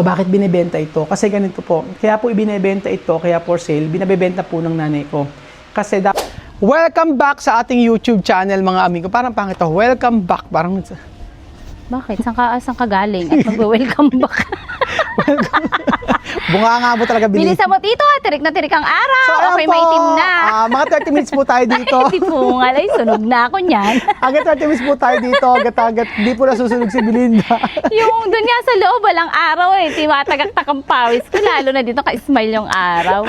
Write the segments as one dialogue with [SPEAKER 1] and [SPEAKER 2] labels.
[SPEAKER 1] Bakit binibenta ito? Kasi ganito po. Kaya po ibinebenta ito, kaya for sale, binibenta po ng nanay ko. Kasi welcome back sa ating YouTube channel mga amigo. Parang pangit to. Welcome back. Parang
[SPEAKER 2] Bakit? Saan ka galing? At mag-welcome back.
[SPEAKER 1] bunga nga mo talaga binili.
[SPEAKER 2] Bilisan mo, Tito. Tirik na tirik ang araw.
[SPEAKER 1] So,
[SPEAKER 2] okay, maitim na.
[SPEAKER 1] Mga 30 minutes po tayo dito.
[SPEAKER 2] Hindi po nga. Sunog na ako niyan.
[SPEAKER 1] Hanggang 30 minutes po tayo dito. Hanggat hindi po nasusunog si Belinda.
[SPEAKER 2] Yung doon nga sa loob, walang araw eh. Timatagak-tak ang pawis ko. Lalo na dito ka-smile yung araw.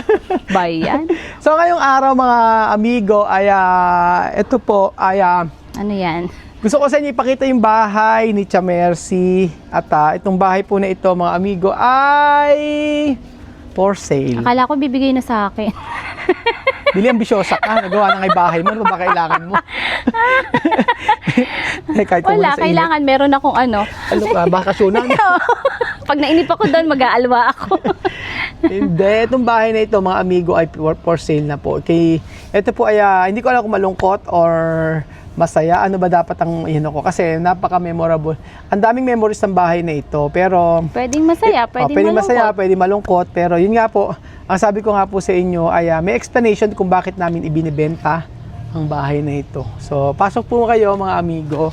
[SPEAKER 2] Bayan.
[SPEAKER 1] So ngayong araw mga amigo ay ito po ay
[SPEAKER 2] Ano yan?
[SPEAKER 1] gusto ko sa inyo ipakita yung bahay ni Tia Mercy. At itong bahay po na ito mga amigo ay for sale.
[SPEAKER 2] Akala ko bibigay na sa akin.
[SPEAKER 1] Bili ambisyosa ka. Nagawa na nga yung bahay mo. Ano ba kailangan mo? Kahit
[SPEAKER 2] Wala, kailangan meron akong ano.
[SPEAKER 1] Ano ka? Bakasyonan?
[SPEAKER 2] Pag nainip ako doon, mag-aalwa ako.
[SPEAKER 1] Hindi. Itong bahay na ito mga amigo ay for sale na po. Okay. Ito po ay hindi ko alam kung malungkot or masaya. Ano ba dapat ang ko? Kasi napaka-memorable. Ang daming memories ng bahay na ito. Pero
[SPEAKER 2] Pwedeng masaya, pwedeng
[SPEAKER 1] pwedeng
[SPEAKER 2] malungkot.
[SPEAKER 1] masaya, pwedeng malungkot. Pero yun nga po, ang sabi ko nga po sa inyo ay may explanation kung bakit namin ibinibenta ang bahay na ito. So, pasok po kayo mga amigo.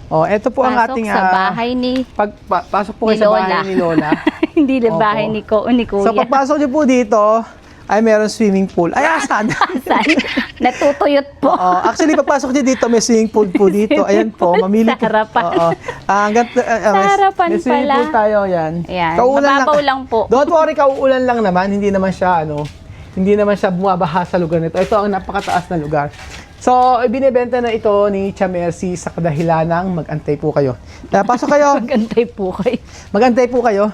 [SPEAKER 1] Ito po ang
[SPEAKER 2] Pasok
[SPEAKER 1] ating
[SPEAKER 2] sa bahay ni
[SPEAKER 1] pasok po kayo sa bahay ni Lola.
[SPEAKER 2] Hindi na
[SPEAKER 1] Opo.
[SPEAKER 2] bahay ni Kuya.
[SPEAKER 1] So, pagpasok niyo po dito, ay meron swimming pool. Ay, asan?
[SPEAKER 2] Saan? Natutuyot po.
[SPEAKER 1] Actually, pagpasok niyo dito, may swimming pool po dito. Ayan po, mamili
[SPEAKER 2] Sa harapan.
[SPEAKER 1] Sa
[SPEAKER 2] harapan
[SPEAKER 1] may swimming
[SPEAKER 2] pala.
[SPEAKER 1] pool tayo, yan.
[SPEAKER 2] Ayan,
[SPEAKER 1] Kauulan
[SPEAKER 2] mababaw lang po.
[SPEAKER 1] Don't worry, kauulan lang naman. Hindi naman siya, hindi naman siya bumabaha sa lugar nito. Ito ang napakataas na lugar. So, ibinebenta na ito ni Tia Mercy sa kadahilanang mag-antay po kayo. Pasok kayo.
[SPEAKER 2] Magantay po kayo.
[SPEAKER 1] Mag-antay po kayo.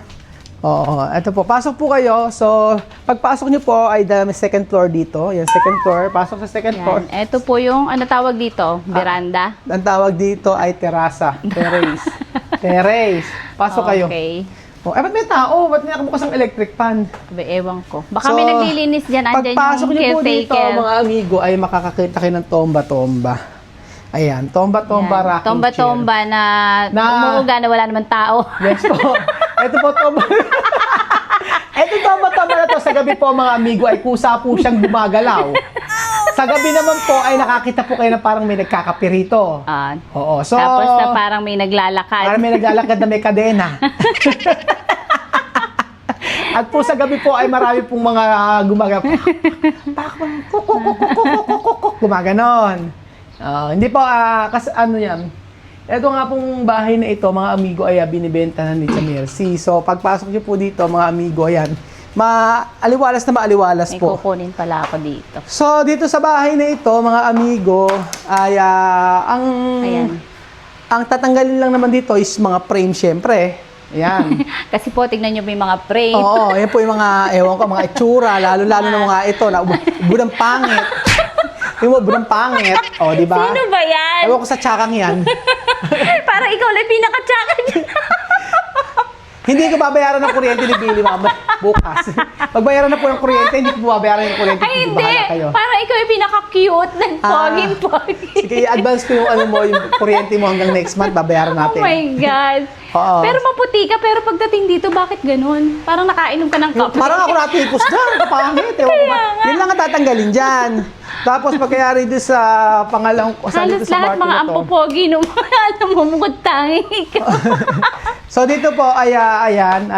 [SPEAKER 1] Oo, ito po. Pasok po kayo. So, pagpasok nyo po ay may second floor dito. Yan, second floor. Pasok sa second floor.
[SPEAKER 2] Yan. Ito po yung, ano tawag dito? Veranda?
[SPEAKER 1] Ang tawag dito ay terasa. Terrace. Terrace. Pasok kayo.
[SPEAKER 2] Okay.
[SPEAKER 1] Ba't may tao? Ba't may nakabukas ang electric fan?
[SPEAKER 2] Ewan ko. Baka may naglilinis dyan. Andyan
[SPEAKER 1] pagpasok
[SPEAKER 2] yung
[SPEAKER 1] nyo po dito,
[SPEAKER 2] caretaker.
[SPEAKER 1] mga amigo, ay makakakita kayo ng tomba-tomba. Ayan, tomba-tomba
[SPEAKER 2] Yan.
[SPEAKER 1] rocking
[SPEAKER 2] Tomba-tomba
[SPEAKER 1] chair.
[SPEAKER 2] na umuuga na wala naman tao.
[SPEAKER 1] Yes po. Ito po, tomba. Ito tomba-tomba na to. Sa gabi po, mga amigo, ay kusa po siyang gumagalaw. Sa gabi naman po, ay nakakita po kayo na parang may nagkakapirito. Oo. So,
[SPEAKER 2] Tapos na parang may naglalakad.
[SPEAKER 1] parang may naglalakad na may kadena. At po sa gabi po ay marami pong mga gumaganon. Hindi po, kasi ano yan. Ito nga pong bahay na ito, mga amigo, ay binibenta na ni Tia Mercy. So, pagpasok niyo po dito, mga amigo, ayan, maaliwalas na maaliwalas
[SPEAKER 2] May
[SPEAKER 1] po.
[SPEAKER 2] kukunin pala ako dito.
[SPEAKER 1] So, dito sa bahay na ito, mga amigo, ay
[SPEAKER 2] Ayan.
[SPEAKER 1] ang tatanggalin lang naman dito is mga frame, syempre. Ayan.
[SPEAKER 2] Kasi po, tignan nyo may mga frame.
[SPEAKER 1] Oo, yan po yung mga, ewan ko, mga itsura, lalo-lalo na mga ito, na ubod ng pangit. Yung ubod ng pangit, di ba?
[SPEAKER 2] Sino ba yan?
[SPEAKER 1] Ewan ko sa tsakang yan.
[SPEAKER 2] Parang ikaw lang pinaka-tsaka dyan.
[SPEAKER 1] Hindi ko babayaran ng kuryente ni Billy bukas. Pagbayaran na po ng kuryente, hindi ko babayaran yung kuryente.
[SPEAKER 2] Ay, hindi.
[SPEAKER 1] Bahala kayo.
[SPEAKER 2] Parang ikaw yung pinaka-cute. Nag-pogi-pogi.
[SPEAKER 1] Sige, i-advance ko yung yung kuryente mo hanggang next month, babayaran
[SPEAKER 2] Oh
[SPEAKER 1] natin.
[SPEAKER 2] my God.
[SPEAKER 1] Oo.
[SPEAKER 2] Pero maputi ka, pero pagdating dito, bakit ganun? Parang nakainom ka ng kape.
[SPEAKER 1] Parang ako natipos dyan, kapangit. Ewan ko ba? Yun lang ang tatanggalin dyan. Tapos pagkayari doon sa pangalawang
[SPEAKER 2] Halos
[SPEAKER 1] dito sa
[SPEAKER 2] lahat
[SPEAKER 1] party
[SPEAKER 2] mga
[SPEAKER 1] na to.
[SPEAKER 2] ampupogi nung alam mo, mukod tangi ka.
[SPEAKER 1] So dito po ay ayan,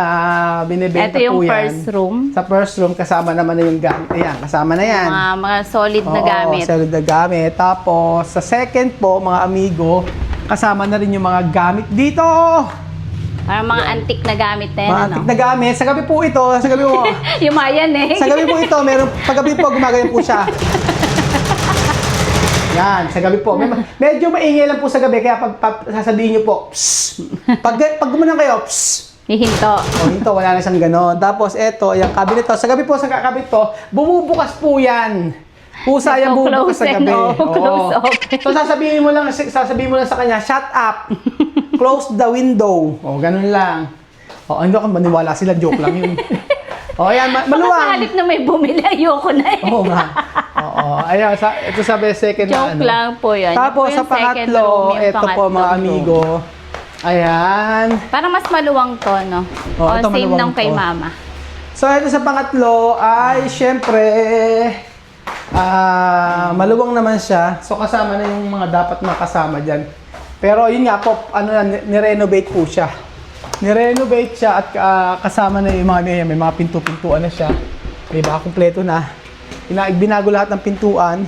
[SPEAKER 1] binibenta
[SPEAKER 2] Ito yung
[SPEAKER 1] po yan.
[SPEAKER 2] first room.
[SPEAKER 1] Sa first room kasama naman na yung gamit. Ayan, kasama na yan.
[SPEAKER 2] Mga solid na
[SPEAKER 1] Oo,
[SPEAKER 2] gamit.
[SPEAKER 1] solid na gamit. Tapos sa second po, mga amigo, kasama na rin yung mga gamit dito.
[SPEAKER 2] Parang mga antique na gamit na yan,
[SPEAKER 1] Mga
[SPEAKER 2] ano?
[SPEAKER 1] antik na gamit. Sa gabi po ito, sa gabi po.
[SPEAKER 2] Yung Mayan eh.
[SPEAKER 1] Sa gabi po ito, meron, paggabi po, gumagayon po siya. Yan, sa gabi po. Medyo maingay lang po sa gabi, kaya sasabihin niyo po, psst. Pag gumanon kayo, psst.
[SPEAKER 2] Hihinto.
[SPEAKER 1] Hinto, wala na siyang ganon. Tapos eto, yung cabinet to. Sa gabi po, sa cabinet to, bumubukas po yan. Pusa yan bumubukas sa gabi.
[SPEAKER 2] Close open.
[SPEAKER 1] So sasabihin mo lang sa kanya, shut up. Close the window. Ganun lang. Hindi ako maniwala sila, joke lang yun. Ayan,
[SPEAKER 2] Baka sa
[SPEAKER 1] maluwang.
[SPEAKER 2] halip na may bumili, ayoko na eh.
[SPEAKER 1] Oo nga. Ayan, ito sabi second na
[SPEAKER 2] Joke lang po yan.
[SPEAKER 1] Tapos
[SPEAKER 2] Yan
[SPEAKER 1] sa
[SPEAKER 2] po yung second
[SPEAKER 1] pangatlo,
[SPEAKER 2] room, yung
[SPEAKER 1] ito po mga
[SPEAKER 2] pangatlong
[SPEAKER 1] amigo. Ayan.
[SPEAKER 2] Parang mas maluwang to, no?
[SPEAKER 1] Oh,
[SPEAKER 2] O
[SPEAKER 1] ito
[SPEAKER 2] same
[SPEAKER 1] maluwang
[SPEAKER 2] nung kay
[SPEAKER 1] to.
[SPEAKER 2] mama.
[SPEAKER 1] So, ito sa pangatlo ay syempre, maluwang naman siya. So, kasama na yung mga dapat makasama dyan. Pero yun nga po, nirenovate po siya. Nirenovate siya at kasama na yung mga, may mga pinto-pintuan na siya. Diba? Kompleto na. Binago lahat ng pintuan.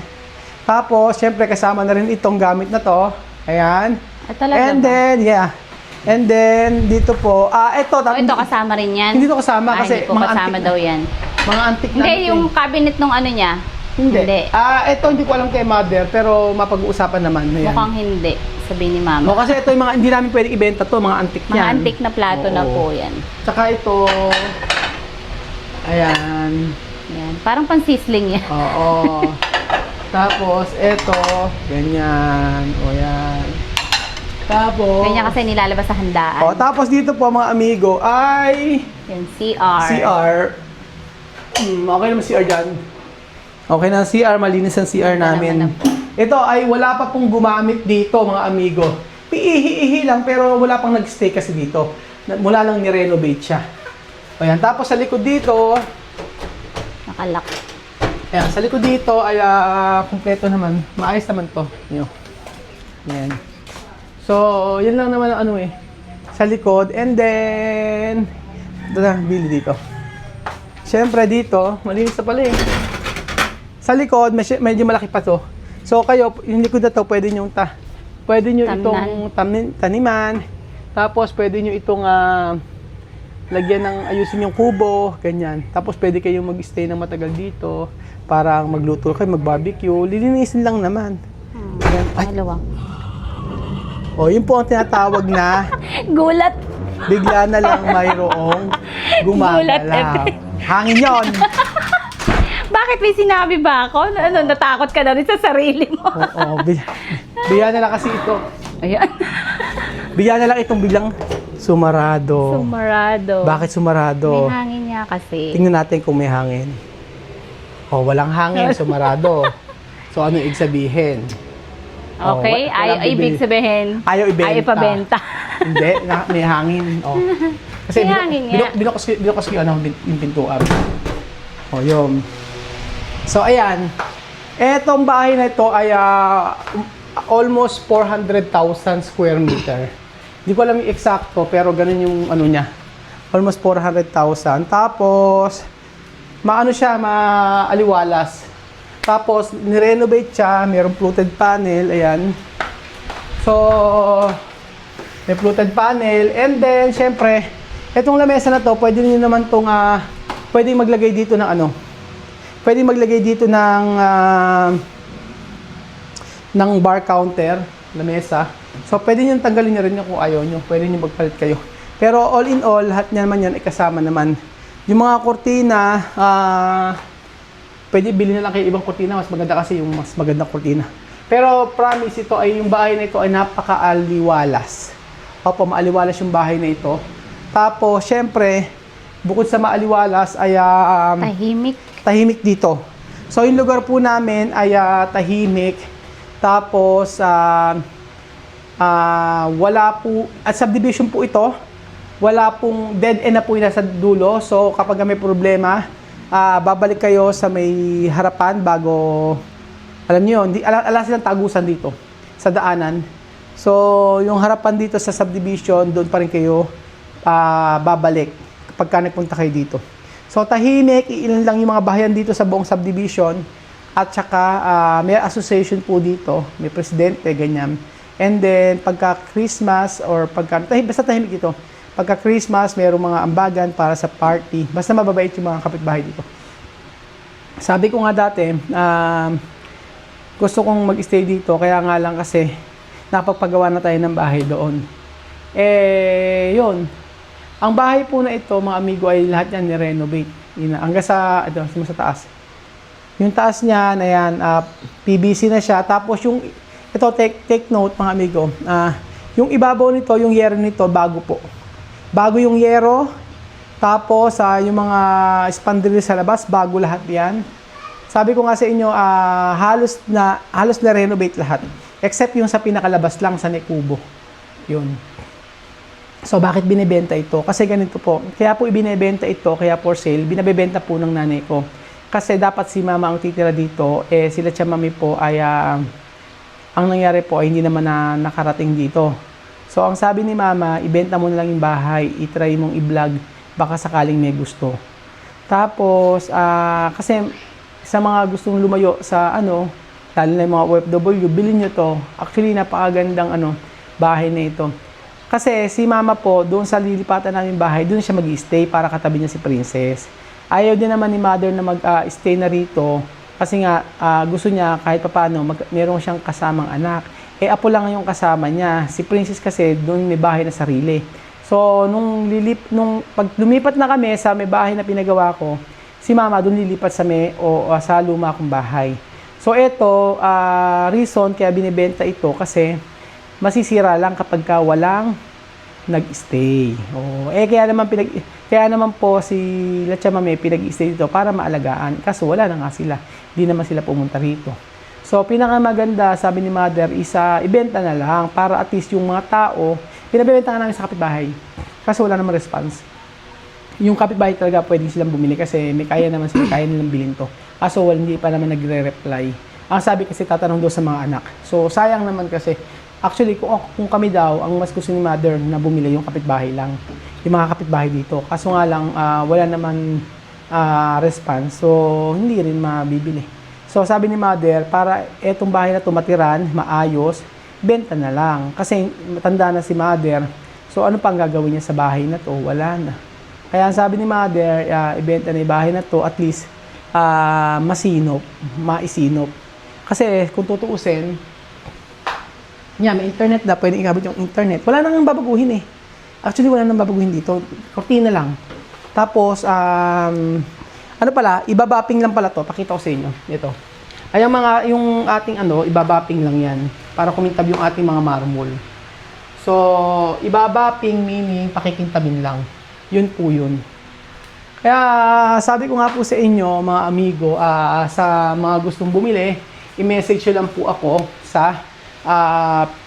[SPEAKER 1] Tapos, syempre, kasama na rin itong gamit na to. Ayan.
[SPEAKER 2] Talaga
[SPEAKER 1] And
[SPEAKER 2] ba?
[SPEAKER 1] then, yeah. And then, dito po, ito,
[SPEAKER 2] O, ito kasama rin yan?
[SPEAKER 1] hindi to kasama kasi
[SPEAKER 2] hindi po
[SPEAKER 1] mga
[SPEAKER 2] kasama
[SPEAKER 1] antique
[SPEAKER 2] daw yan.
[SPEAKER 1] mga antique na
[SPEAKER 2] Hindi,
[SPEAKER 1] ano
[SPEAKER 2] yung
[SPEAKER 1] to
[SPEAKER 2] cabinet nung ano niya.
[SPEAKER 1] Hindi. Ito hindi ko alam kay mother, pero mapag-uusapan naman. Ayan.
[SPEAKER 2] Mukhang hindi, sabi ni
[SPEAKER 1] O,
[SPEAKER 2] mama.
[SPEAKER 1] kasi ito yung mga, hindi namin pwedeng ibenta to, mga antique
[SPEAKER 2] Mga
[SPEAKER 1] yan.
[SPEAKER 2] antique na plato na
[SPEAKER 1] Oo.
[SPEAKER 2] po yan.
[SPEAKER 1] Tsaka ito, ayan.
[SPEAKER 2] Yan. Parang pansisling yan.
[SPEAKER 1] Oo. Tapos, ito, ganyan. O, yan. Tapos,
[SPEAKER 2] Ganyan kasi nilalabas sa handaan.
[SPEAKER 1] tapos dito po mga amigo ay
[SPEAKER 2] Yan, CR.
[SPEAKER 1] CR. Okay naman CR dyan. Okay na ang CR, malinis ang CR namin.
[SPEAKER 2] naman na po.
[SPEAKER 1] Ito ay wala pa pong gumamit dito mga amigo. Piihi-ihi lang pero wala pang nag-stay kasi dito. Mula lang ni-renovate siya. Ayan, tapos sa likod dito,
[SPEAKER 2] Nakalak.
[SPEAKER 1] ayan, sa likod dito ay kumpleto naman. Maayos naman to. Ayan. So, yun lang naman ang sa likod. And then, ito na, bili dito. Siyempre dito, malinis na pala eh. Sa likod, medyo malaki pa to. So, kayo, yung likod na to, pwede nyo itong taniman. Tapos, pwede nyo itong lagyan ng ayusin yung kubo, ganyan. Tapos, pwede kayong mag-stay ng matagal dito. Parang magluto kayo, mag-barbecue. Lilinisin lang naman. Ayan. Ay,
[SPEAKER 2] Maluwang.
[SPEAKER 1] yun po ang tinatawag na
[SPEAKER 2] Gulat.
[SPEAKER 1] bigla na lang mayroong
[SPEAKER 2] Gulat,
[SPEAKER 1] gumagalaw. Hangin yon.
[SPEAKER 2] Bakit may sinabi ba ako? Ano, natakot ka na rin sa sarili mo.
[SPEAKER 1] Oo, bigla na lang kasi ito.
[SPEAKER 2] Ayan.
[SPEAKER 1] Bigla na lang itong biglang sumarado.
[SPEAKER 2] Sumarado.
[SPEAKER 1] Bakit sumarado?
[SPEAKER 2] May hangin niya kasi.
[SPEAKER 1] Tingnan natin kung may hangin. Walang hangin, sumarado. So, ano ibig sabihin?
[SPEAKER 2] Okay,
[SPEAKER 1] walang
[SPEAKER 2] ibig sabihin,
[SPEAKER 1] Ayaw ibenta.
[SPEAKER 2] Ayaw ipabenta.
[SPEAKER 1] Hindi, may hangin. Kasi
[SPEAKER 2] May hangin nga.
[SPEAKER 1] binukos ko yung pintuan. Yun. So, ayan. Etong bahay na ito ay almost 400,000 square meter. Hindi ko alam yung eksakto, pero ganun yung niya. Almost 400,000. Tapos, maaliwalas. Tapos, nirenovate siya. Mayroong fluted panel. Ayan. So, may fluted panel. And then, syempre, itong lamesa na to, pwede niyo naman itong, pwede maglagay dito ng pwede maglagay dito ng bar counter, lamesa. So, pwede niyo tanggalin niyo rin yung kung ayaw niyo. Pwede niyo magpalit kayo. Pero all in all, lahat niya naman yan ay kasama naman. Yung mga kurtina, pwede bilhin na lang kayo ibang kurtina. Mas maganda kasi yung mas magandang kurtina. Pero promise, ito ay yung bahay na ito ay napaka-aliwalas. Opo, maaliwalas yung bahay na ito. Tapos, syempre, bukod sa maaliwalas ay tahimik dito. So, yung lugar po namin ay tahimik. Tapos, wala po, at subdivision po ito, wala pong dead end na po yung nasa dulo. So, kapag may problema, babalik kayo sa may harapan bago, alam niyo, ala silang tagusan dito sa daanan. So, yung harapan dito sa subdivision, doon pa rin kayo babalik kapag nagpunta kayo dito. So, tahimik, ilan lang yung mga bahayan dito sa buong subdivision. At saka, may association po dito, may presidente, ganyan. And then, pagka Christmas or basta tahimik ito. Pagka Christmas, mayroong mga ambagan para sa party. Basta mababait yung mga kapitbahay dito. Sabi ko nga dati, gusto kong mag-stay dito, kaya nga lang kasi napapagawa na tayo ng bahay doon. Yun. Ang bahay po na ito, mga amigo, ay lahat yan ni-renovate. Hanggang sa taas. Yung taas niyan, ayan, PVC na siya. Tapos yung, ito, take note, mga amigo, yung ibabaw nito, yung yero nito, bago po. Bago yung yero, tapos yung mga spandrel sa labas, bago lahat yan. Sabi ko nga sa inyo, halos na renovate lahat. Except yung sa pinakalabas lang, sa Nekubo. Yun. So, bakit binibenta ito? Kasi ganito po. Kaya po ibinebenta ito, kaya for sale, binabebenta po ng nanay ko. Kasi dapat si mama ang titira dito, sila tiya mami po ay, ang nangyari po ay hindi naman na nakarating dito. So, ang sabi ni mama, ibenta mo na lang yung bahay, itry mong i-vlog, baka sakaling may gusto. Tapos, kasi sa mga gustong lumayo sa lalo na yung mga OFW, bilhin nyo to. Actually, napakagandang bahay na ito. Kasi si mama po, doon sa lilipatan namin bahay, doon siya mag-stay para katabi niya si Princess. Ayaw din naman ni mother na mag-stay na rito kasi nga gusto niya kahit papaano meron siyang kasamang anak. Apo lang yung kasama niya. Si Princess kasi doon may bahay na sarili. So, nung pag lumipat na kami sa may bahay na pinagawa ko, si mama doon lilipat sa luma kong bahay. So, ito, reason kaya binibenta ito kasi masisira lang kapag walang nag-stay. Kaya naman po si Latcha Mame pinag-stay dito para maalagaan. Kaso wala na nga sila. Hindi naman sila pumunta rito. So, pinakamaganda, sabi ni mother, ibenta na lang para at least yung mga tao, pinabibenta nga namin sa kapitbahay. Kaso wala namang response. Yung kapitbahay talaga pwede silang bumili kasi may kaya naman sila, kaya nilang bilhin to. Kaso hindi pa naman nagre-reply. Ang sabi kasi tatanong doon sa mga anak. So, sayang naman kasi actually, kung kami daw, ang mas gusto ni mother na bumili yung kapitbahay lang. Yung mga kapitbahay dito. Kaso nga lang, wala naman response. So, hindi rin mabibili. So, sabi ni mother, para etong bahay na tumatiran, maayos, benta na lang. Kasi matanda na si mother. So, ano pang gagawin niya sa bahay na to? Wala na. Kaya ang sabi ni mother, ibenta na yung bahay na to, at least, maisinop. Kasi, kung tutuusin, may internet na, pwedeng ikabot yung internet. Wala nang babaguhin eh. Actually, wala nang babaguhin dito. Kortina lang. Tapos, ibabapping lang pala to. Pakita ko sa inyo. Ito. Ay, yung ating ibabapping lang yan. Para kumintab yung ating mga marble. So, ibabapping meaning pakikintabin lang. Yun po yun. Kaya, sabi ko nga po sa inyo, mga amigo, sa mga gustong bumili, i-message nyo lang po ako sa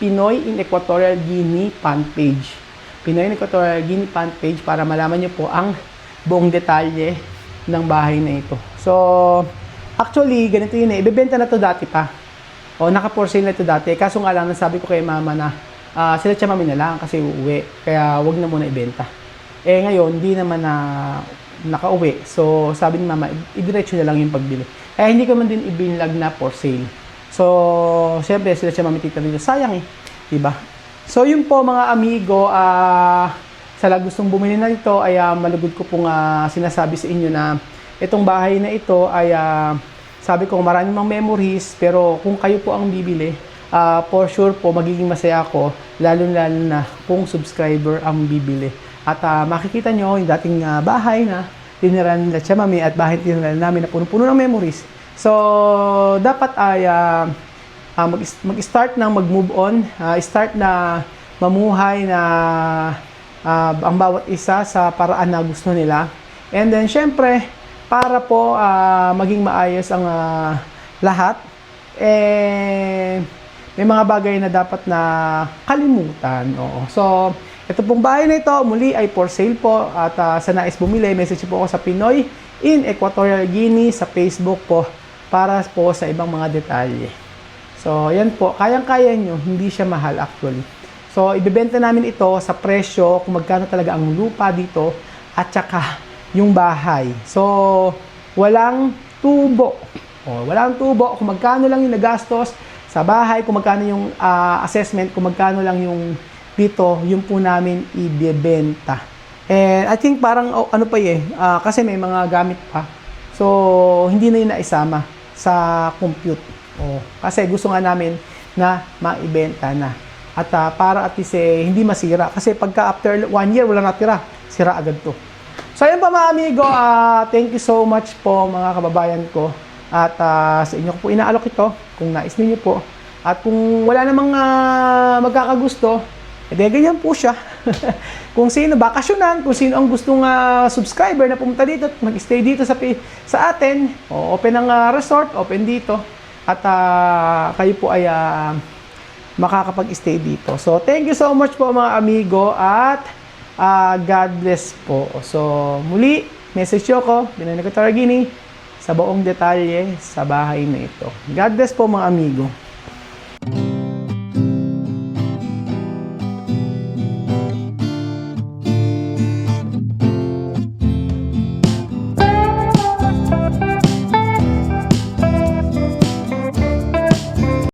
[SPEAKER 1] Pinoy in Equatorial Guinea fan page. Pinoy in Equatorial Guinea fan page para malaman nyo po ang buong detalye ng bahay na ito. So, actually, ganito yun eh. Ibebenta na to dati pa. Naka-for sale na to dati. Kaso nga lang, nasabi ko kay mama na sila tiya mami na lang kasi uuwi. Kaya wag na muna ibenta. Ngayon, hindi naman na nakauwi. So, sabi ni mama, idiretso na lang yung pagbili. Hindi ko man din ibinlag na for sale. So, syempre, sila siya mamitita dito. Sayang eh. Diba? So, yun po mga amigo, sa gustong bumili na ito, ay malugod ko pong sinasabi sa inyo na itong bahay na ito ay, sabi ko, maraming mga memories, pero kung kayo po ang bibili, for sure po, magiging masaya ako, lalo-lalo na kung subscriber ang bibili. At makikita nyo yung dating bahay na tiniran nila Tia Mami at bahay tiniran namin na puno-puno ng memories. So, dapat ay mag-start na mag-move on, start na mamuhay na ang bawat isa sa paraan na gusto nila. And then, syempre, para po maging maayos ang lahat, may mga bagay na dapat na kalimutan. Oo. So, ito pong bahay na ito, muli ay for sale po. At sa nais bumili, message po ako sa Pinoy in Equatorial Guinea sa Facebook po para po sa ibang mga detalye. So, yan po. Kayang-kaya nyo, hindi siya mahal actually. So, ibebenta namin ito sa presyo kung magkano talaga ang lupa dito at saka yung bahay. So, walang tubo. Walang tubo. Kung magkano lang yung nagastos sa bahay, kung magkano yung assessment, kung magkano lang yung dito, yung po namin ibebenta. And I think parang kasi may mga gamit pa. So, hindi na yun naisama sa compute. Kasi gusto nga namin na maibenta na. At para at least hindi masira. Kasi pagka after 1 year, wala natira. Sira agad to. So, ayun pa mga amigo. Thank you so much po mga kababayan ko. At sa inyo ko po inaalok ito kung nais niyo po. At kung wala namang magkakagusto, ganyan po siya. Kung sino bakasyonan, kung sino ang gustong subscriber na pumunta dito at mag-stay dito sa atin, open ang resort, open dito. At kayo po ay makakapag-stay dito. So, thank you so much po mga amigo at God bless po. So, muli, message ko, Binoy Taragini, sa buong detalye sa bahay na ito. God bless po mga amigo.